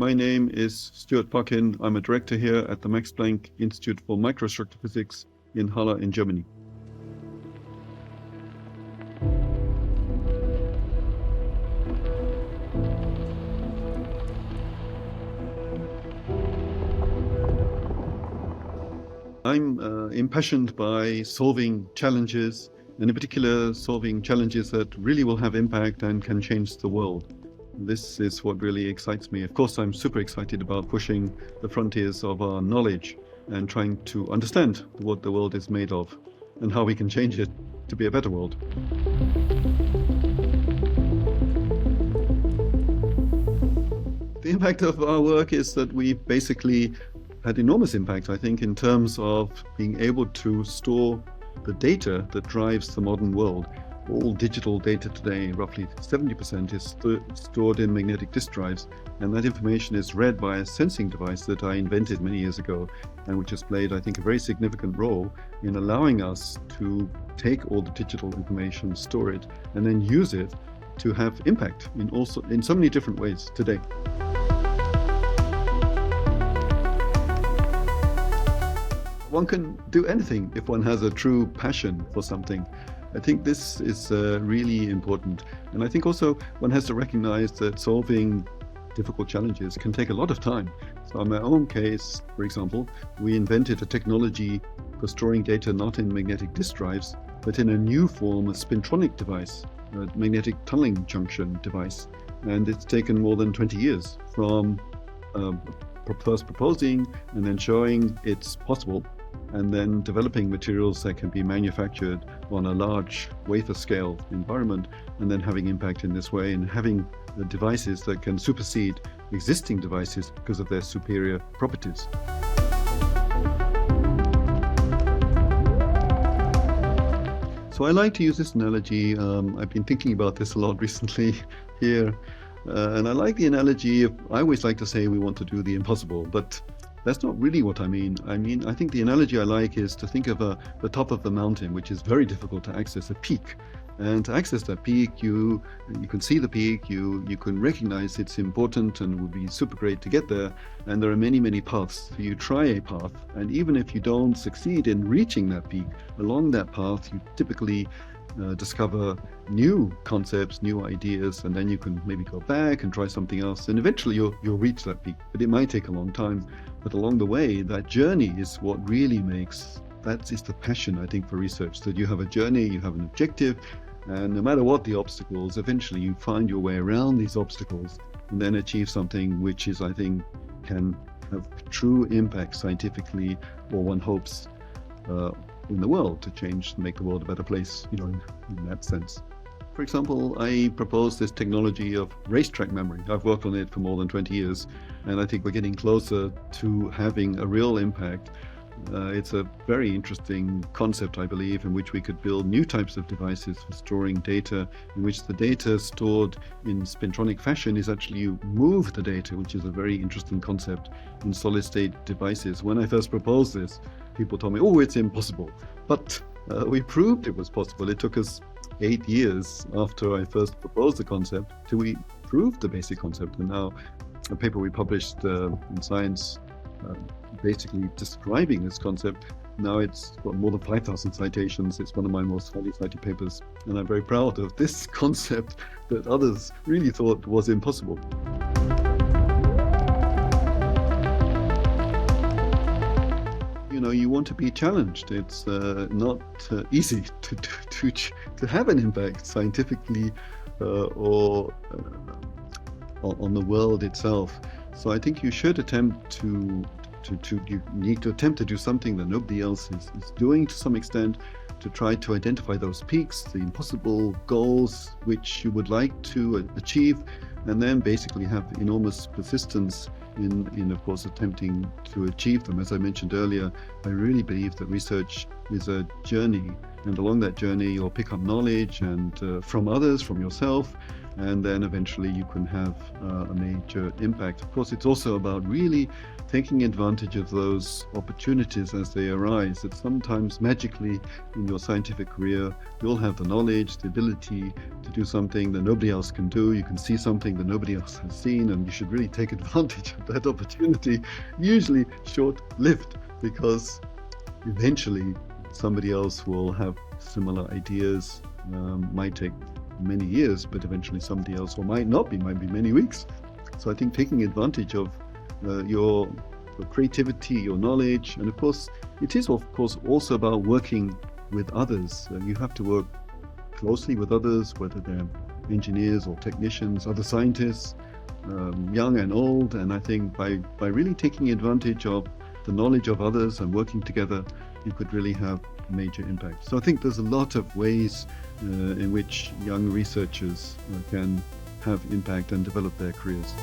My name is Stuart Parkin. I'm a director here at the Max Planck Institute for Microstructure Physics in Halle in Germany. I'm impassioned by solving challenges, and in particular solving challenges that really will have impact and can change the world. This is what really excites me. Of course, I'm super excited about pushing the frontiers of our knowledge and trying to understand what the world is made of and how we can change it to be a better world. The impact of our work is that we've basically had enormous impact, I think, in terms of being able to store the data that drives the modern world. All digital data today, roughly 70%, is stored in magnetic disk drives, and that information is read by a sensing device that I invented many years ago, and which has played, I think, a very significant role in allowing us to take all the digital information, store it, and then use it to have impact in so many different ways today. One can do anything if one has a true passion for something. I think this is really important. And I think also one has to recognize that solving difficult challenges can take a lot of time. So in my own case, for example, we invented a technology for storing data not in magnetic disk drives, but in a new form, a spintronic device, a magnetic tunneling junction device. And it's taken more than 20 years from first proposing and then showing it's possible, and then developing materials that can be manufactured on a large wafer scale environment, and then having impact in this way and having the devices that can supersede existing devices because of their superior properties. So I like to use this analogy. I've been thinking about this a lot recently here, and I like the analogy of, I always like to say we want to do the impossible, but that's not really what I mean. I think the analogy I like is to think of the top of the mountain, which is very difficult to access, a peak. And to access that peak, you can see the peak, you can recognize it's important and it would be super great to get there. And there are many, many paths. So you try a path, and even if you don't succeed in reaching that peak, along that path, you typically discover new concepts, new ideas, and then you can maybe go back and try something else, and eventually you'll reach that peak. But it might take a long time. But along the way, that journey is what really that is the passion, I think, for research, that you have a journey, you have an objective, and no matter what the obstacles, eventually you find your way around these obstacles and then achieve something which is, I think, can have true impact scientifically, or one hopes, in the world to make the world a better place, in that sense. For example, I proposed this technology of racetrack memory. I've worked on it for more than 20 years, and I think we're getting closer to having a real impact. It's a very interesting concept, I believe, in which we could build new types of devices for storing data, in which the data stored in spintronic fashion is actually you move the data, which is a very interesting concept in solid state devices. When I first proposed this, people told me, oh, it's impossible. But we proved it was possible. It took us 8 years after I first proposed the concept till we proved the basic concept. And now a paper we published in Science basically describing this concept, now it's got more than 5,000 citations. It's one of my most highly cited papers. And I'm very proud of this concept that others really thought was impossible. You want to be challenged. It's not easy to have an impact scientifically or on the world itself. So I think you should attempt you need to attempt to do something that nobody else is doing to some extent, to try to identify those peaks, the impossible goals which you would like to achieve, and then basically have enormous persistence in of course attempting to achieve them. As I mentioned earlier, I really believe that research is a journey, and along that journey you'll pick up knowledge and from others, from yourself, and then eventually you can have a major impact. Of course, it's also about really taking advantage of those opportunities as they arise, that sometimes magically in your scientific career you'll have the knowledge, the ability to do something that nobody else can do. You can see something that nobody else has seen, and you should really take advantage of that opportunity. Usually short-lived, because eventually somebody else will have similar ideas. Might take many years, but eventually somebody else, or might not be, might be many weeks. So I think taking advantage of your creativity, your knowledge, and of course it is also about working with others. You have to work closely with others, whether they're engineers or technicians, other scientists, young and old. And I think by really taking advantage of the knowledge of others and working together, you could really have major impact. So I think there's a lot of ways in which young researchers can have impact and develop their careers.